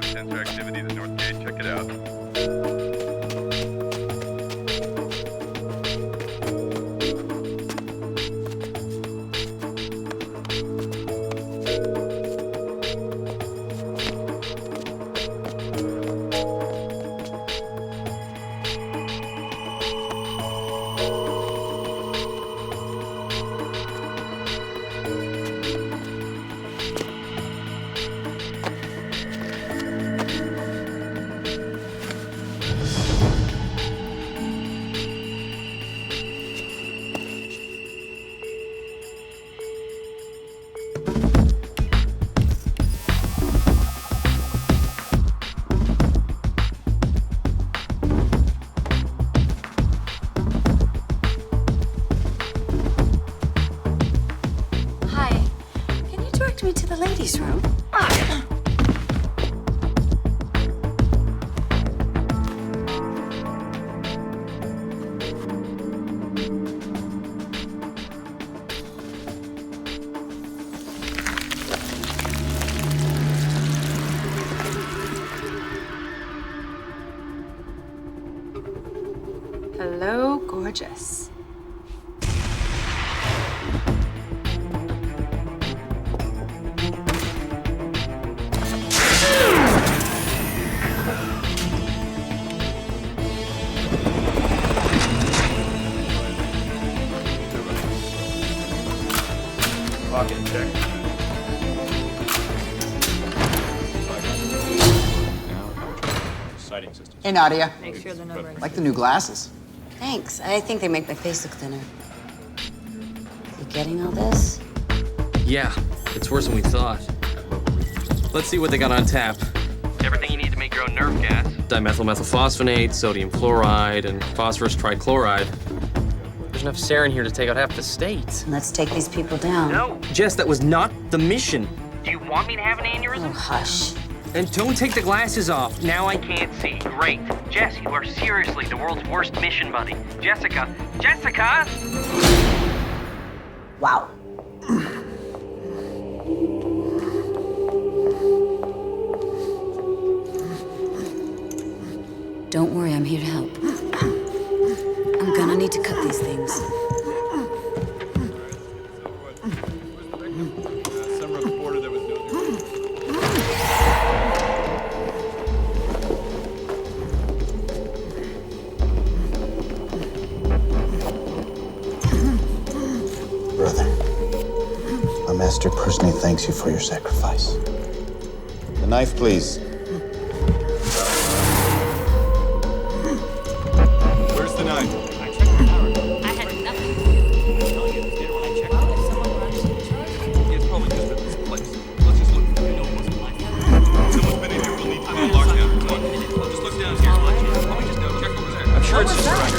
got sensor activity at the north gate. Check it out. ladies' room. Hello, gorgeous. Pocket check. Sighting systems. Hey, Nadia. Make sure the number. Like the new glasses. Thanks. I think they make my face look thinner. You getting all this? Yeah, it's worse than we thought. Let's see what they got on tap. Everything you need to make your own nerve gas. Dimethylmethylphosphonate, sodium chloride, and phosphorus trichloride. There's enough sarin here to take out half the state. Let's take these people down. No, Jess, that was not the mission. Do you want me to have an aneurysm? Oh, hush. And don't take the glasses off. Now I Can't see. Great. Jess, you are seriously the world's worst mission buddy. Jessica. Jessica! Wow. Don't worry, I'm here to help. I'm gonna need to cut these things. Some reported there was no. Brother, our master personally thanks you for your sacrifice. The knife, please. Where's the knife? I checked the power. I had nothing. I tell you, it did when I checked it. It's probably just at this place. Let's just look. You know it wasn't my fault. Someone's been in here. We'll need time to lock down. Come on. I'll just look down here. Let me just go check over there. I'm sure it's just right.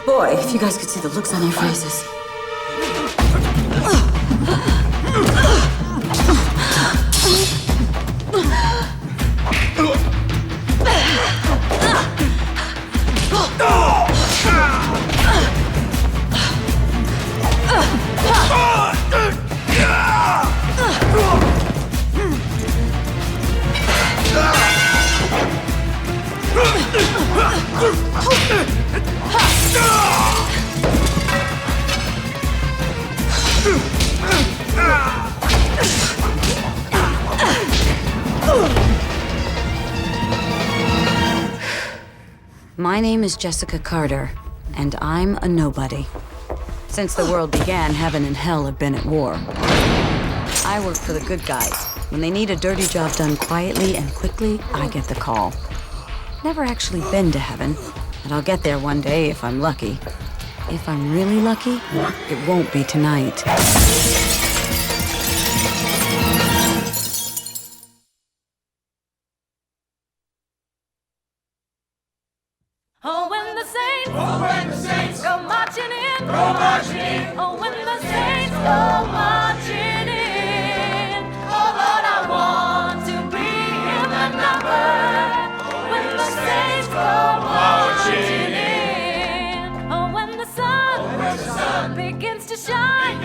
Boy, if you guys could see the looks on their faces. My name is Jessica Carter, and I'm a nobody. Since the world began, heaven and hell have been at war. I work for the good guys. When they need a dirty job done quietly and quickly, I get the call. Never actually been to heaven, but I'll get there one day if I'm lucky. If I'm really lucky, it won't be tonight. Oh, when the saints go marching in, Oh, when the saints go marching in. Oh, Lord, I want to be in the number. When the saints go marching in. Oh, when the sun begins to shine,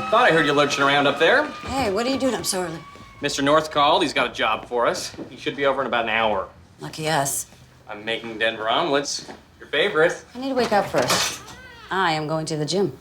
Thought I heard you lurching around up there. Hey, what are you doing up so early? Mr. North called. He's got a job for us. He should be over in about an hour. Lucky us. I'm making Denver omelets. Your favorite. I need to wake up first. I am going to the gym.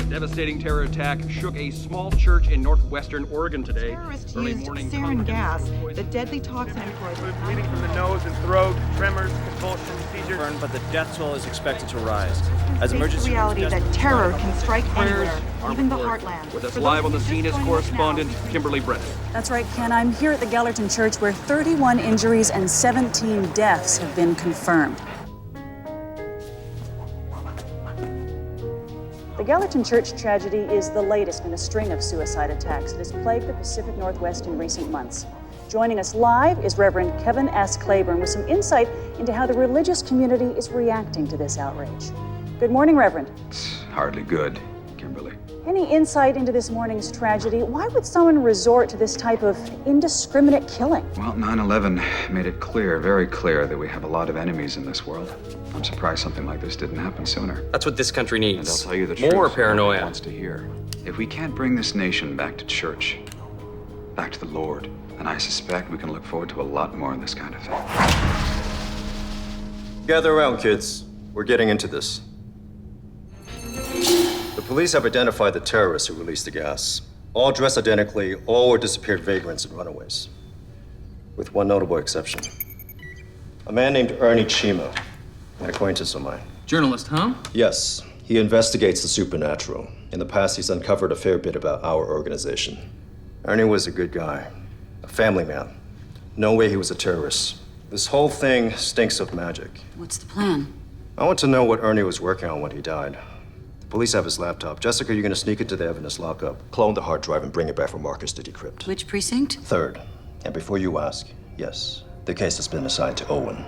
Devastating terror attack shook a small church in northwestern Oregon today. Terrorists Early used morning sarin gas, confidante the deadly toxin employed. Bleeding from the nose and throat, tremors, convulsions, seizures. But the death toll is expected to rise. As emergency reality that terror can strike anywhere, even the heartland. With us live on the scene is correspondent Kimberly Brett. That's right, Ken. I'm here at the Gallatin Church where 31 injuries and 17 deaths have been confirmed. The Gallatin Church tragedy is the latest in a string of suicide attacks that has plagued the Pacific Northwest in recent months. Joining us live is Reverend Kevin S. Claiborne with some insight into how the religious community is reacting to this outrage. Good morning, Reverend. It's hardly good, Kimberly. Any insight into this morning's tragedy? Why would someone resort to this type of indiscriminate killing? Well, 9/11 made it clear, very clear, that we have a lot of enemies in this world. I'm surprised something like this didn't happen sooner. That's what this country needs. And I'll tell you the More truth. paranoia. Nobody wants to hear. If we can't bring this nation back to church, back to the Lord, then I suspect we can look forward to a lot more of this kind of thing. Gather around, kids. We're getting into this. The police have identified the terrorists who released the gas. All dressed identically, all were disappeared vagrants and runaways. With one notable exception. A man named Ernie Chima, an acquaintance of mine. Journalist, huh? Yes, he investigates the supernatural. In the past, he's uncovered a fair bit about our organization. Ernie was a good guy, a family man. No way he was a terrorist. This whole thing stinks of magic. What's the plan? I want to know what Ernie was working on when he died. The police have his laptop. Jessica, you're gonna sneak into the evidence lockup, clone the hard drive, and bring it back for Marcus to decrypt. Which precinct? Third. And before you ask, yes, the case has been assigned to Owen.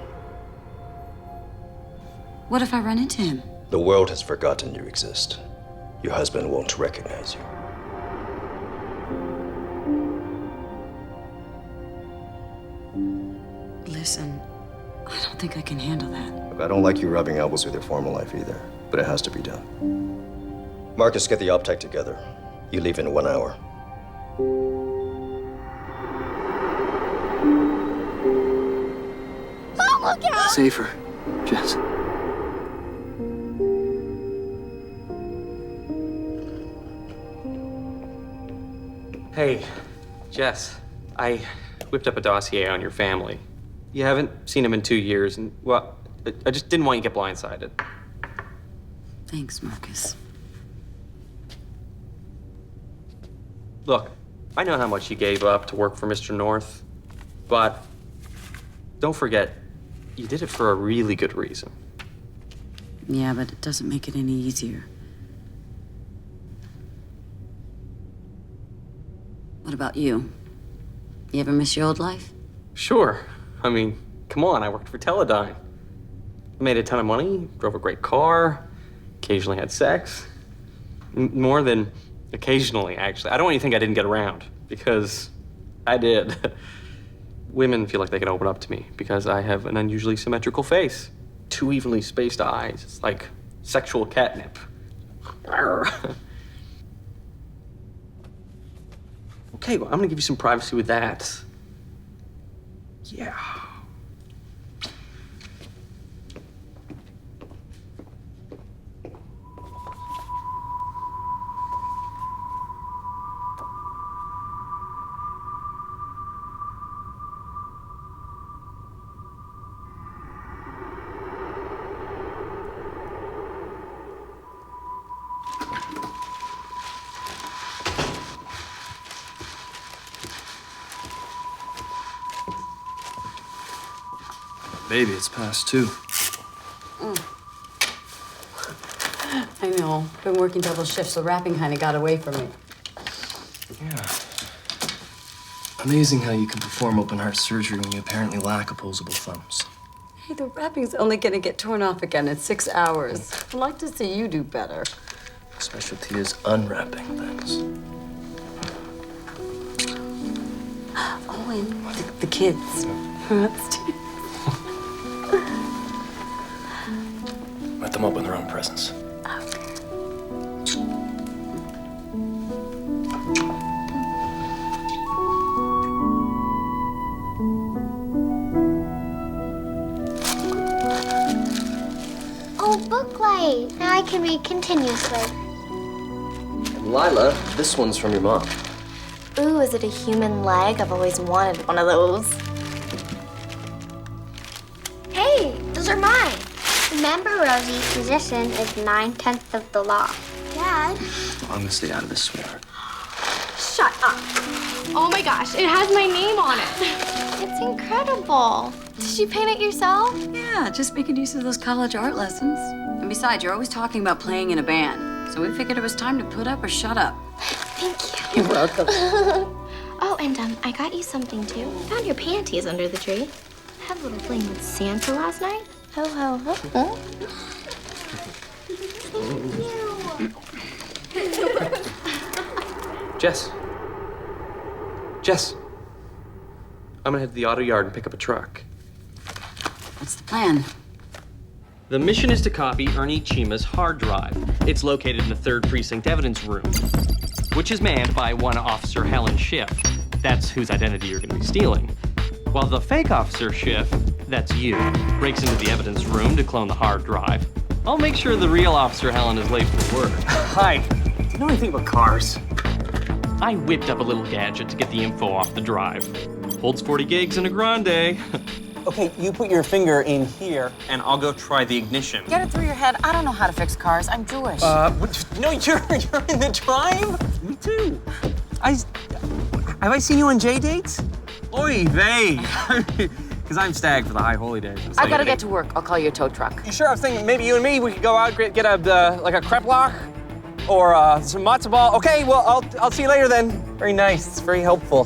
What if I run into him? The world has forgotten you exist. Your husband won't recognize you. Listen, I don't think I can handle that. Look, I don't like you rubbing elbows with your former life either, but it has to be done. Marcus, get the op-tech together. You leave in 1 hour. Oh, look out! Safer, Jess. Hey, Jess, I whipped up a dossier on your family. You haven't seen him in 2 years, and, well, I just didn't want you to get blindsided. Thanks, Marcus. Look, I know how much you gave up to work for Mr. North, but don't forget, you did it for a really good reason. Yeah, but it doesn't make it any easier. What about you? You ever miss your old life? Sure. I mean, come on, I worked for Teledyne. Made a ton of money, drove a great car, occasionally had sex. More than occasionally, actually. I don't want you to think I didn't get around, because I did. Women feel like they can open up to me because I have an unusually symmetrical face. 2 evenly spaced eyes. It's like sexual catnip. Okay, well, I'm gonna give you some privacy with that. Yeah. Baby, it's past 2. I know. Been working double shifts, so rapping kind of got away from me. Yeah. Amazing how you can perform open heart surgery when you apparently lack opposable thumbs. Hey, the rapping's only gonna get torn off again in 6 hours. I'd like to see you do better. Specialty is unwrapping things. Owen, the kids. Let them open their own presents. Oh, book light. Now I can read continuously. And Leila, this one's from your mom. Ooh, is it a human leg? I've always wanted one of those. Hey, those are mine. Remember, Rosie, position is 9/10 of the law. Dad? I'm gonna stay out of this, sweetheart. Shut up. Oh my gosh, it has my name on it. It's incredible. Did you paint it yourself? Yeah, just making use of those college art lessons. And besides, you're always talking about playing in a band. So we figured it was time to put up or shut up. Thank you. You're welcome. Oh, and I got you something too. I found your panties under the tree. I had a little fling with Santa last night. Ho, ho, ho. Huh? Jess. I'm gonna head to the auto yard and pick up a truck. What's the plan? The mission is to copy Ernie Chima's hard drive. It's located in the 3rd Precinct evidence room, which is manned by one Officer Helen Schiff. That's whose identity you're gonna be stealing. While the fake Officer Schiff, that's you, breaks into the evidence room to clone the hard drive. I'll make sure the real Officer Helen is late for work. Hi. Do you know anything about cars? I whipped up a little gadget to get the info off the drive. Holds 40 gigs in a grande. Okay, you put your finger in here, and I'll go try the ignition. Get it through your head. I don't know how to fix cars. I'm Jewish. No, you're in the drive? Me too. Have I seen you on J dates? Oy vey. Because I'm stag for the high holy days. I gotta get to work. I'll call you a tow truck. You sure? I was thinking maybe you and me, we could go out, get a crepe lock or some matzo ball. Okay, well, I'll see you later then. Very nice. It's very helpful.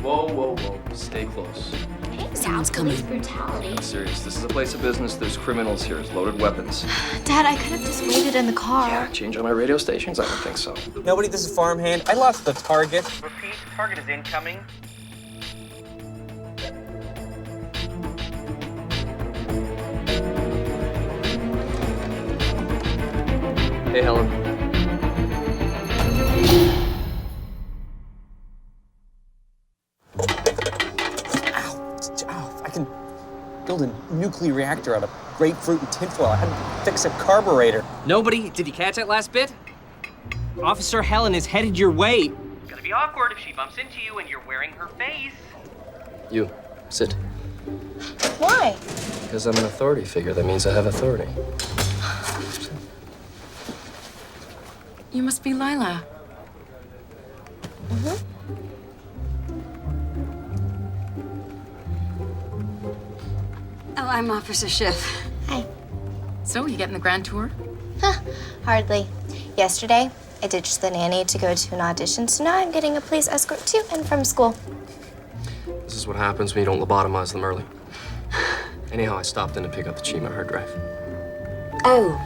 Whoa. Stay close. Someone's coming. Brutality. I'm serious. This is a place of business. There's criminals here. There's loaded weapons. Dad, I could have just waited in the car. Yeah, change on my radio stations? I don't think so. Nobody, this is Farmhand. I lost the target. Repeat, target is incoming. Hey, Helen. Ow, I can build a nuclear reactor out of grapefruit and tinfoil. I had to fix a carburetor. Nobody? Did you catch that last bit? Officer Helen is headed your way. It's gonna be awkward if she bumps into you and you're wearing her face. You, sit. Why? Because I'm an authority figure. That means I have authority. You must be Leila. Oh, I'm Officer Schiff. Hi. So, you getting the grand tour? Hardly. Yesterday, I ditched the nanny to go to an audition, so now I'm getting a police escort to and from school. This is what happens when you don't lobotomize them early. Anyhow, I stopped in to pick up the Chima hard drive. Oh.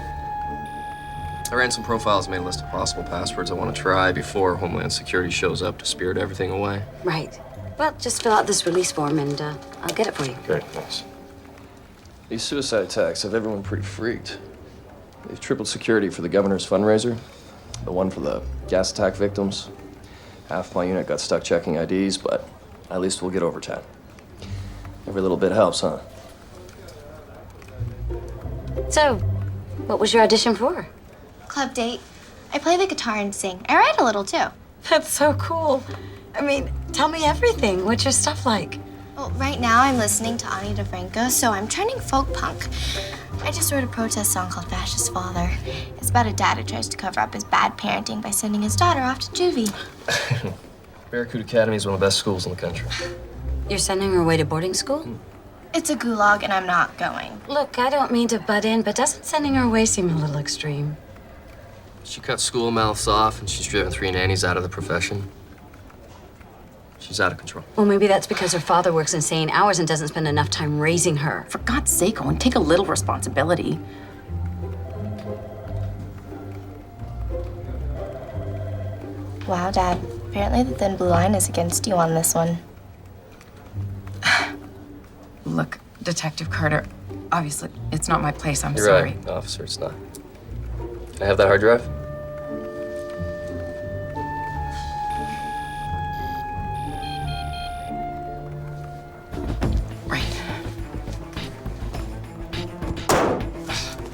I ran some profiles, made a list of possible passwords I want to try before Homeland Security shows up to spirit everything away. Right. Well, just fill out this release form and I'll get it for you. Great, thanks. These suicide attacks have everyone pretty freaked. They've tripled security for the governor's fundraiser, the one for the gas attack victims. Half my unit got stuck checking IDs, but at least we'll get overtime. Every little bit helps, huh? So, what was your audition for? Club date. I play the guitar and sing. I write a little too. That's so cool. I mean, tell me everything. What's your stuff like? Well, right now I'm listening to Ani DeFranco, so I'm trending folk punk. I just wrote a protest song called Fascist Father. It's about a dad who tries to cover up his bad parenting by sending his daughter off to juvie. Barracuda Academy is one of the best schools in the country. You're sending her away to boarding school? It's a gulag and I'm not going. Look, I don't mean to butt in, but doesn't sending her away seem a little extreme? She cut school mouths off and she's driven 3 nannies out of the profession. She's out of control. Well, maybe that's because her father works insane hours and doesn't spend enough time raising her. For God's sake, Owen, take a little responsibility. Wow, Dad. Apparently the thin blue line is against you on this one. Look, Detective Carter, obviously, it's not my place. I'm You're sorry. right, officer, it's not. Can I have that hard drive?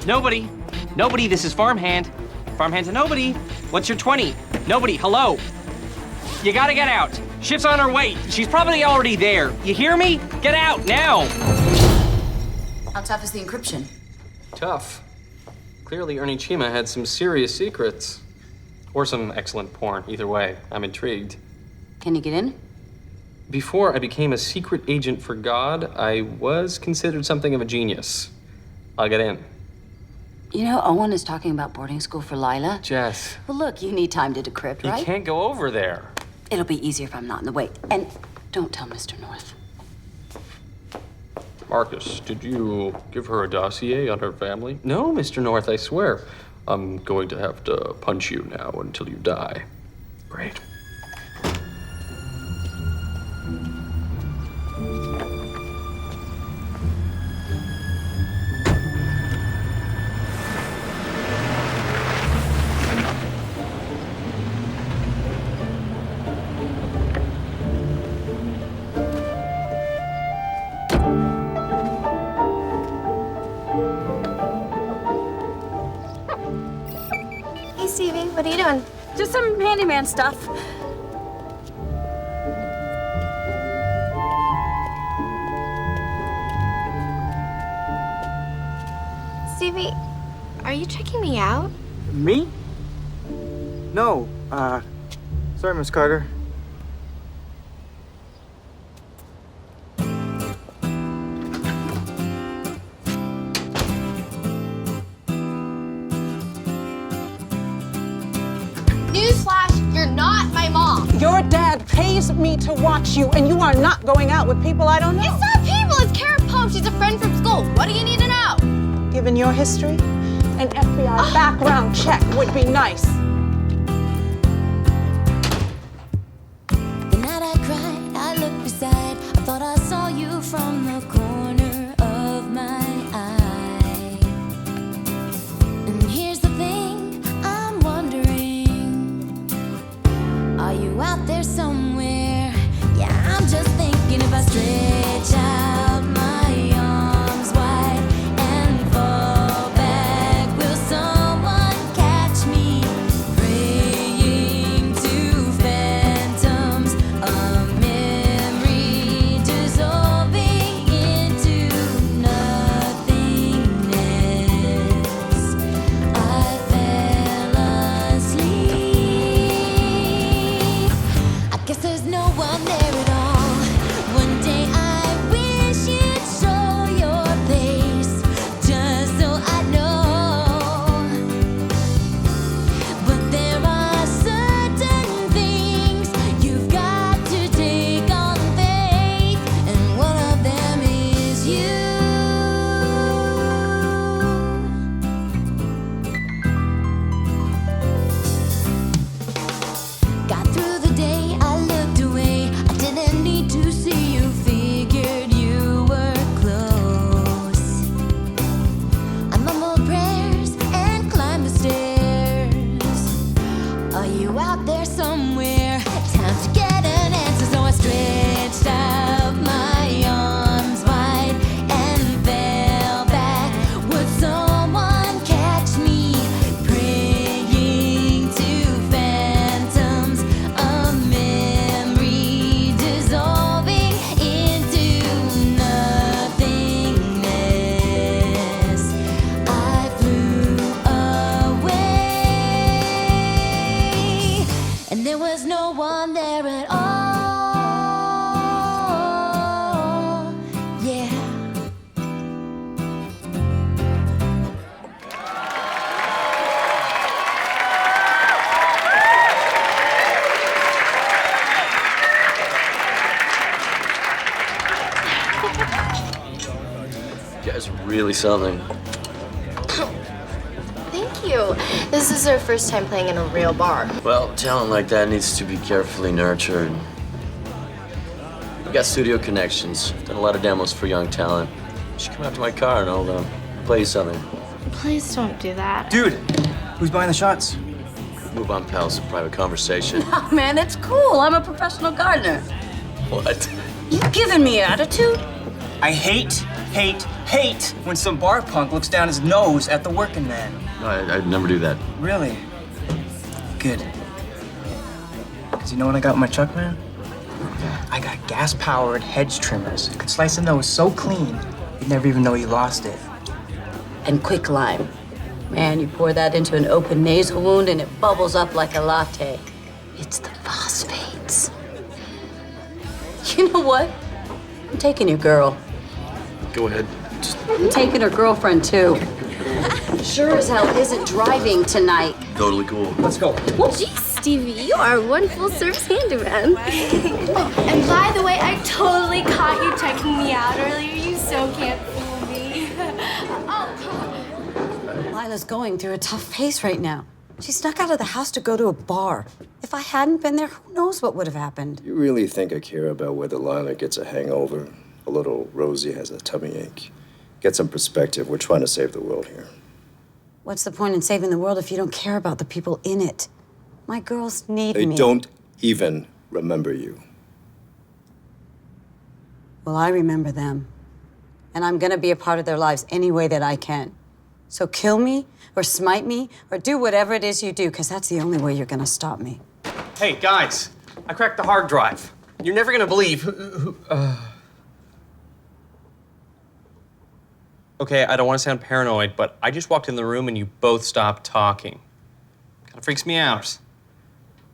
Nobody. Nobody, this is Farmhand. Farmhand to Nobody. What's your 20? Nobody, hello. You gotta get out. Shift's on her way. She's probably already there. You hear me? Get out, now. How tough is the encryption? Tough. Clearly, Ernie Chima had some serious secrets. Or some excellent porn. Either way, I'm intrigued. Can you get in? Before I became a secret agent for God, I was considered something of a genius. I'll get in. You know, Owen is talking about boarding school for Leila. Jess. Well, look, you need time to decrypt, right? You can't go over there. It'll be easier if I'm not in the way. And don't tell Mr. North. Marcus, did you give her a dossier on her family? No, Mr. North, I swear. I'm going to have to punch you now until you die. Great. Hey, Stevie, what are you doing? Just some handyman stuff. Stevie, are you checking me out? Me? No, sorry, Miss Carter. Newsflash, you're not my mom. Your dad pays me to watch you, and you are not going out with people I don't know. It's not people, it's Karen Pope. She's a friend from school. What do you need to know? Given your history, an FBI background check would be nice. The night I cried, I looked beside. I thought I saw you from the corner of my eye. And here's the thing, I'm wondering, are you out there somewhere? Yeah, I'm just thinking if I stretch out my arms wide and fall back, will someone catch me? really something. Thank you. This is our first time playing in a real bar. Well, talent like that needs to be carefully nurtured. We've got studio connections. Done a lot of demos for young talent. You should come out to my car and I'll play you something. Please don't do that. Dude, who's buying the shots? Move on, pal. It's a private conversation. Oh, man, it's cool. I'm a professional gardener. What? You giving me attitude? I hate when some bar punk looks down his nose at the working man. No, I'd never do that. Really? Good. Because you know what I got in my truck, man? I got gas-powered hedge trimmers. Could slice a nose so clean, you'd never even know you lost it. And quick lime. Man, you pour that into an open nasal wound and it bubbles up like a latte. It's the phosphates. You know what? I'm taking your girl. Go ahead. I'm taking her girlfriend, too. Sure as hell isn't driving tonight. Totally cool. Let's go. Geez, Stevie, you are one full-service handyman. And by the way, I totally caught you checking me out earlier. You so can't fool me. Lila's going through a tough phase right now. She snuck out of the house to go to a bar. If I hadn't been there, who knows what would have happened? You really think I care about whether Leila gets a hangover? A little Rosie has a tummy ache? Get some perspective. We're trying to save the world here. What's the point in saving the world if you don't care about the people in it? My girls need They me. don't even remember you. Well, I remember them. And I'm gonna be a part of their lives any way that I can. So kill me, or smite me, or do whatever it is you do, because that's the only way you're gonna stop me. Hey, guys, I cracked the hard drive. You're never gonna believe Okay, I don't want to sound paranoid, but I just walked in the room and you both stopped talking. Kind of freaks me out.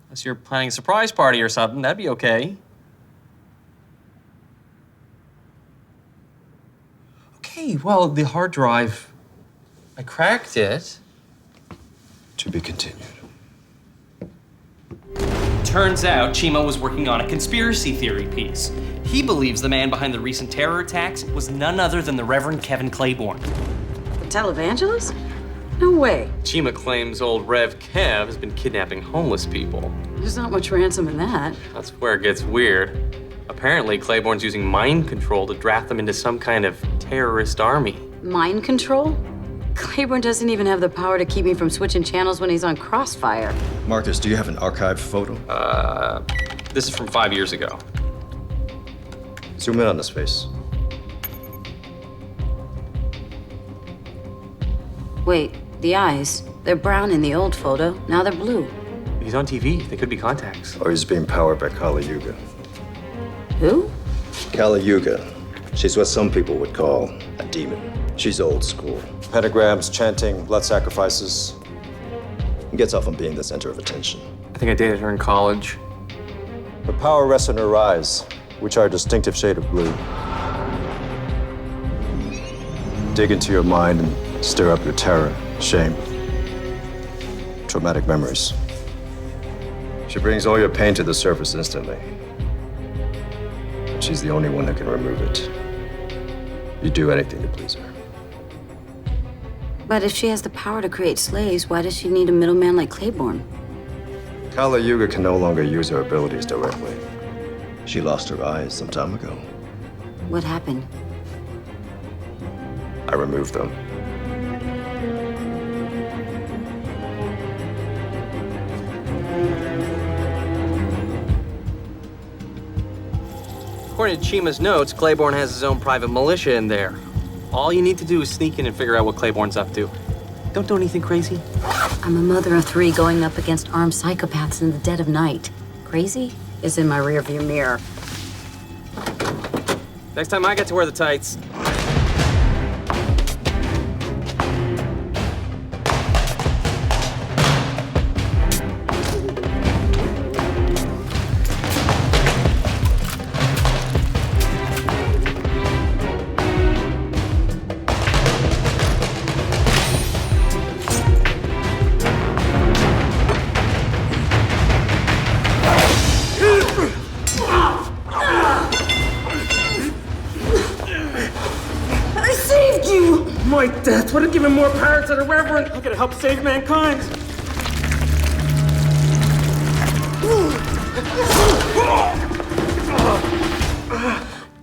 Unless you're planning a surprise party or something, that'd be okay. Okay, well, the hard drive, I cracked it. To be continued. Turns out Chima was working on a conspiracy theory piece. He believes the man behind the recent terror attacks was none other than the Reverend Kevin Claiborne. The televangelist? No way. Chima claims old Rev Kev has been kidnapping homeless people. There's not much ransom in that. That's where it gets weird. Apparently, Claiborne's using mind control to draft them into some kind of terrorist army. Mind control? Claiborne doesn't even have the power to keep me from switching channels when he's on Crossfire. Marcus, do you have an archived photo? This is from 5 years ago. Zoom in on his face. Wait, the eyes. They're brown in the old photo. Now they're blue. He's on TV. They could be contacts. Or he's being powered by Kali Yuga. Who? Kali Yuga. She's what some people would call a demon. She's old school. Pentagrams, chanting, blood sacrifices. And gets off on being the center of attention. I think I dated her in college. Her power rests in her eyes, which are a distinctive shade of blue. Dig into your mind and stir up your terror, shame, traumatic memories. She brings all your pain to the surface instantly. But she's the only one that can remove it. You'd do anything to please her. But if she has the power to create slaves, why does she need a middleman like Claiborne? Kali Yuga can no longer use her abilities directly. She lost her eyes some time ago. What happened? I removed them. According to Chima's notes, Claiborne has his own private militia in there. All you need to do is sneak in and figure out what Claiborne's up to. Don't do anything crazy. I'm a mother of 3 going up against armed psychopaths in the dead of night. Crazy is in my rearview mirror. Next time I get to wear the tights. That's what would give him more power to the Reverend. I'm gonna help save mankind.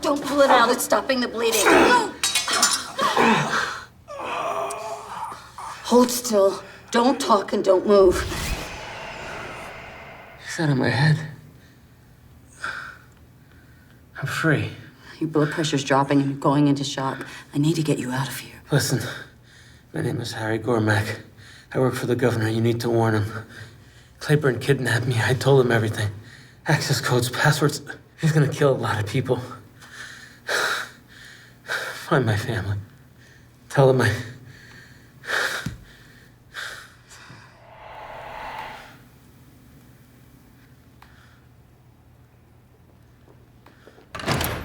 Don't pull it out. It's stopping the bleeding. Hold still. Don't talk and don't move. Is that on my head? I'm free. Your blood pressure's dropping and you're going into shock. I need to get you out of here. Listen, my name is Harry Gormack. I work for the governor. You need to warn him. Claiborne kidnapped me. I told him everything. Access codes, passwords. He's gonna kill a lot of people. Find my family. Tell them I...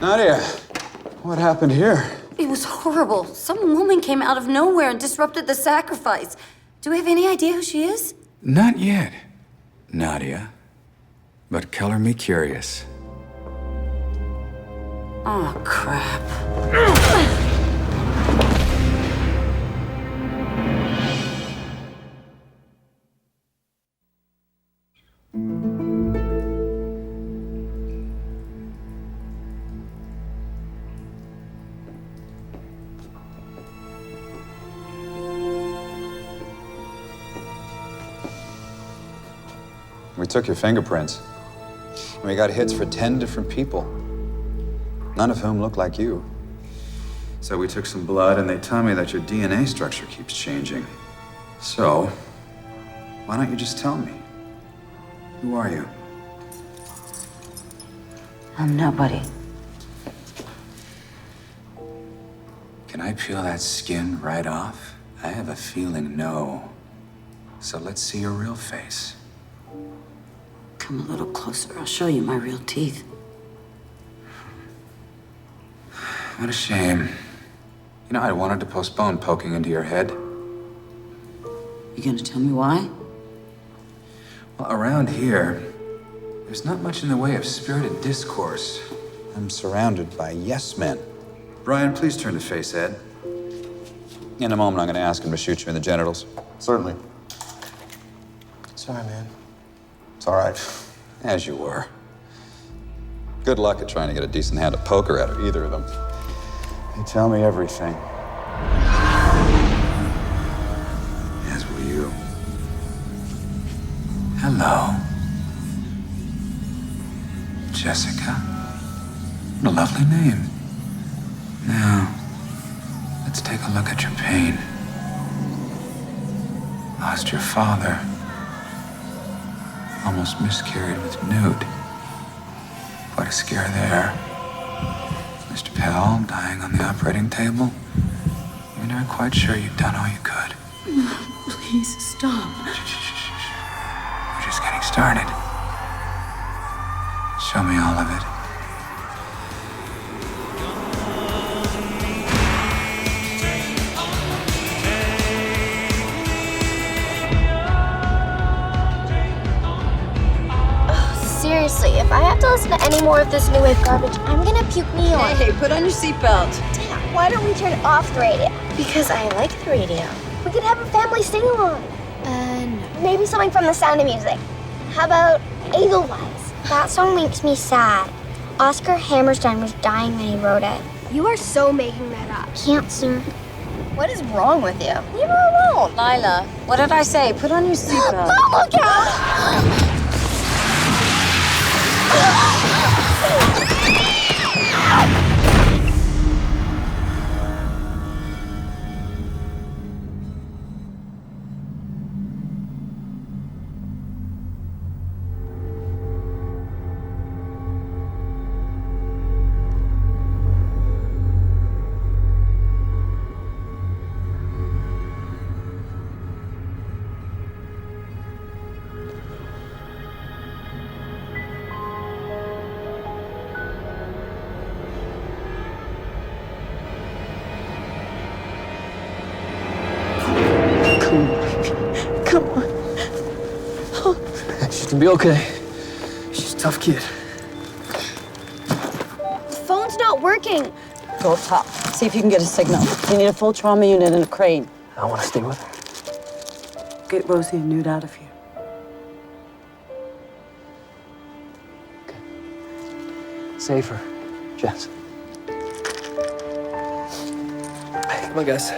Nadia, what happened here? It was horrible. Some woman came out of nowhere and disrupted the sacrifice. Do we have any idea who she is? Not yet, Nadia. But color me curious. Oh, crap. We took your fingerprints. And we got hits for 10 different people, none of whom look like you. So we took some blood, and they tell me that your DNA structure keeps changing. So, why don't you just tell me? Who are you? I'm nobody. Can I peel that skin right off? I have a feeling no. So let's see your real face. Come a little closer. I'll show you my real teeth. What a shame. You know, I wanted to postpone poking into your head. You gonna tell me why? Well, around here, there's not much in the way of spirited discourse. I'm surrounded by yes men. Brian, please turn to face Ed. In a moment, I'm going to ask him to shoot you in the genitals. Certainly. Sorry, man. It's all right. As you were. Good luck at trying to get a decent hand of poker out of either of them. They tell me everything. As will you. Hello. Jessica. What a lovely name. Now, let's take a look at your pain. Lost your father. Almost miscarried with Newt. Quite a scare there. Mr. Powell dying on the operating table. You're not quite sure you've done all you could. Please stop. We're just getting started. Show me all of it. Seriously, if I have to listen to any more of this new wave garbage, I'm gonna puke me on. Hey, put on your seatbelt. Damn, why don't we turn off the radio? Because I like the radio. We could have a family sing-along. No. Maybe something from The Sound of Music. How about Edelweiss? That song makes me sad. Oscar Hammerstein was dying when he wrote it. You are so making that up. Cancer. What is wrong with you? Leave her alone. Leila, what did I say? Put on your seatbelt. Oh, look out! Come on. She's gonna be okay. She's a tough kid. The phone's not working. Go up top. See if you can get a signal. You need a full trauma unit and a crane. I want to stay with her. Get Rosie and Newt out of here. Save her, Jess. Come on, guys.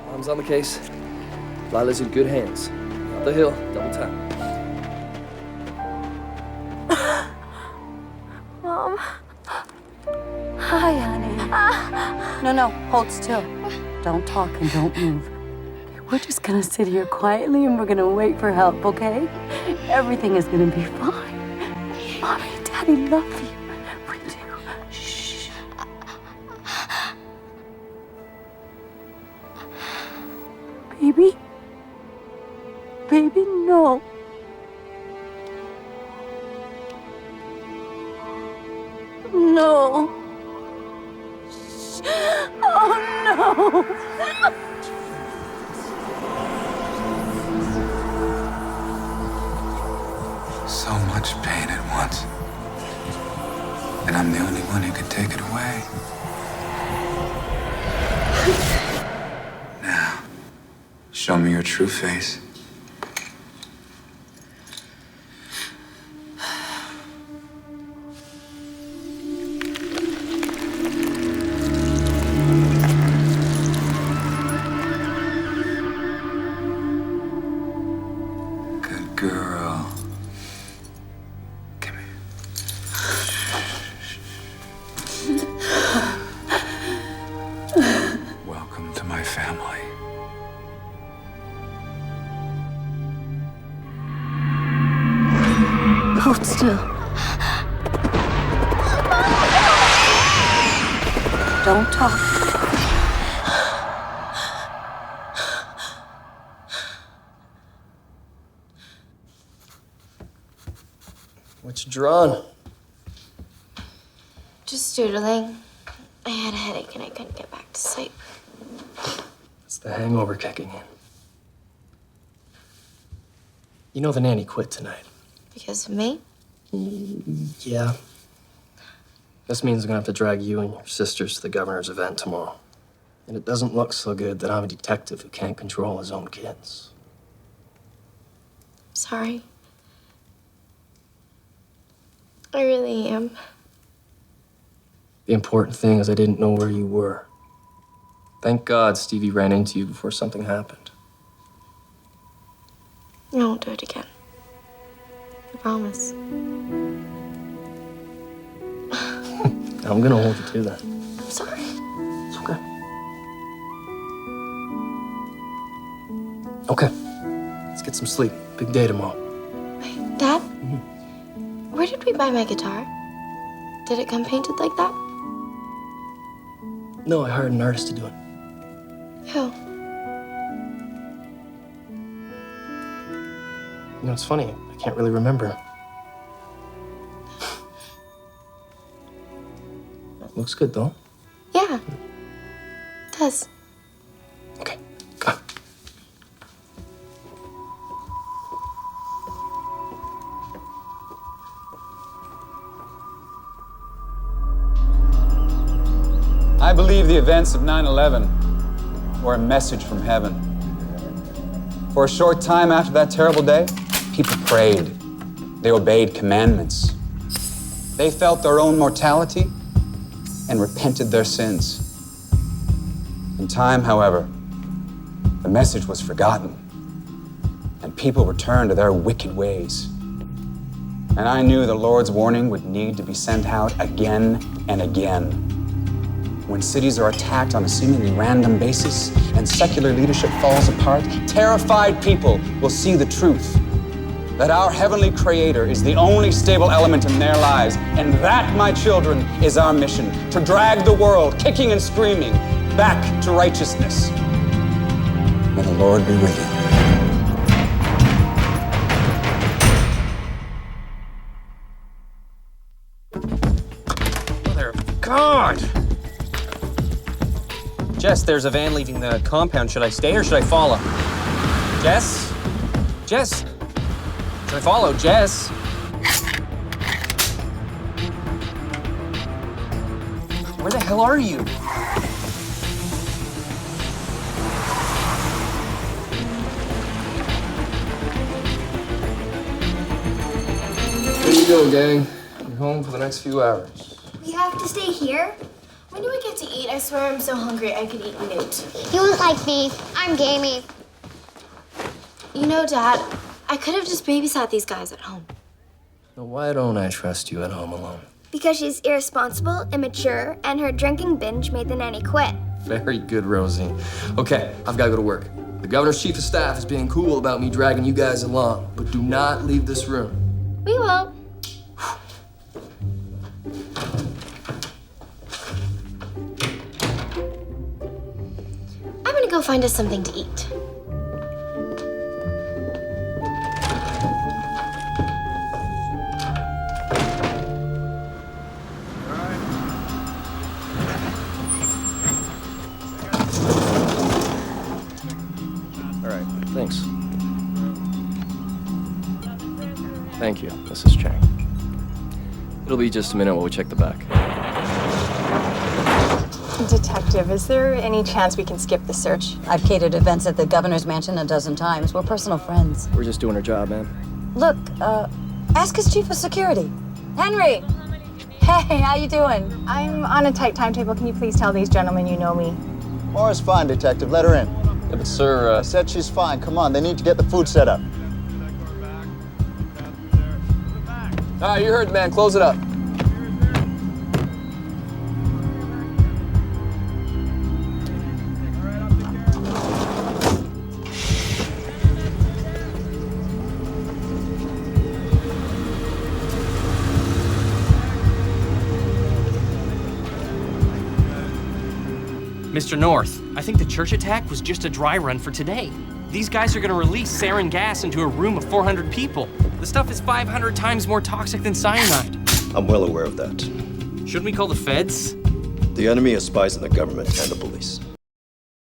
Mom's on the case. Lila's in good hands. Up the hill, double time. Mom. Hi, honey. No, hold still. Don't talk and don't move. We're just gonna sit here quietly and we're gonna wait for help, okay? Everything is gonna be fine. Mommy and Daddy love you. We do. Shh. Baby? Baby, no. No. Oh, no. So much pain at once. And I'm the only one who can take it away. Now, show me your true face. Good girl. Come here. Welcome to my family. Hold still. Don't talk. What you drawing? Just doodling. I had a headache and I couldn't get back to sleep. It's the hangover kicking in. You know the nanny quit tonight. Because of me? Yeah. This means I'm gonna have to drag you and your sisters to the governor's event tomorrow. And it doesn't look so good that I'm a detective who can't control his own kids. Sorry. I really am. The important thing is I didn't know where you were. Thank God Stevie ran into you before something happened. I won't do it again. I promise. I'm gonna hold you to that. I'm sorry. It's okay. Okay. Let's get some sleep. Big day tomorrow. Dad? Where did we buy my guitar? Did it come painted like that? No, I hired an artist to do it. Who? You know, it's funny. I can't really remember. Looks good, though. Yeah. It does. Okay, come on. I believe the events of 9/11 were a message from heaven. For a short time after that terrible day, people prayed. They obeyed commandments. They felt their own mortality and repented their sins. In time, however, the message was forgotten, and people returned to their wicked ways. And I knew the Lord's warning would need to be sent out again and again. When cities are attacked on a seemingly random basis and secular leadership falls apart, terrified people will see the truth that our heavenly Creator is the only stable element in their lives, and that, my children, is our mission, to drag the world, kicking and screaming, back to righteousness. May the Lord be with you. Mother of God! Jess, there's a van leaving the compound. Should I stay or should I follow? Jess? Jess? Should I follow Jess? Where the hell are you? There you go, gang. You're home for the next few hours. We have to stay here? When do we get to eat? I swear I'm so hungry I could eat Newt. You wouldn't like beef. I'm gamey. You know, Dad, I could have just babysat these guys at home. Now, why don't I trust you at home alone? Because she's irresponsible, immature, and her drinking binge made the nanny quit. Very good, Rosie. Okay, I've got to go to work. The governor's chief of staff is being cool about me dragging you guys along, but do not leave this room. We won't. I'm gonna go find us something to eat. All right, thanks. Thank you, Mrs. Chang. It'll be just a minute while we check the back. Detective, is there any chance we can skip the search? I've catered events at the governor's mansion a dozen times. We're personal friends. We're just doing our job, man. Look, ask his chief of security. Henry! Hey, how you doing? I'm on a tight timetable. Can you please tell these gentlemen you know me? Maura's fine, Detective. Let her in. Yeah, but sir, I said she's fine. Come on, they need to get the food set up. All right, you heard the man. Close it up. Mr. North, I think the church attack was just a dry run for today. These guys are gonna release sarin gas into a room of 400 people. The stuff is 500 times more toxic than cyanide. I'm well aware of that. Shouldn't we call the feds? The enemy is spies in the government and the police.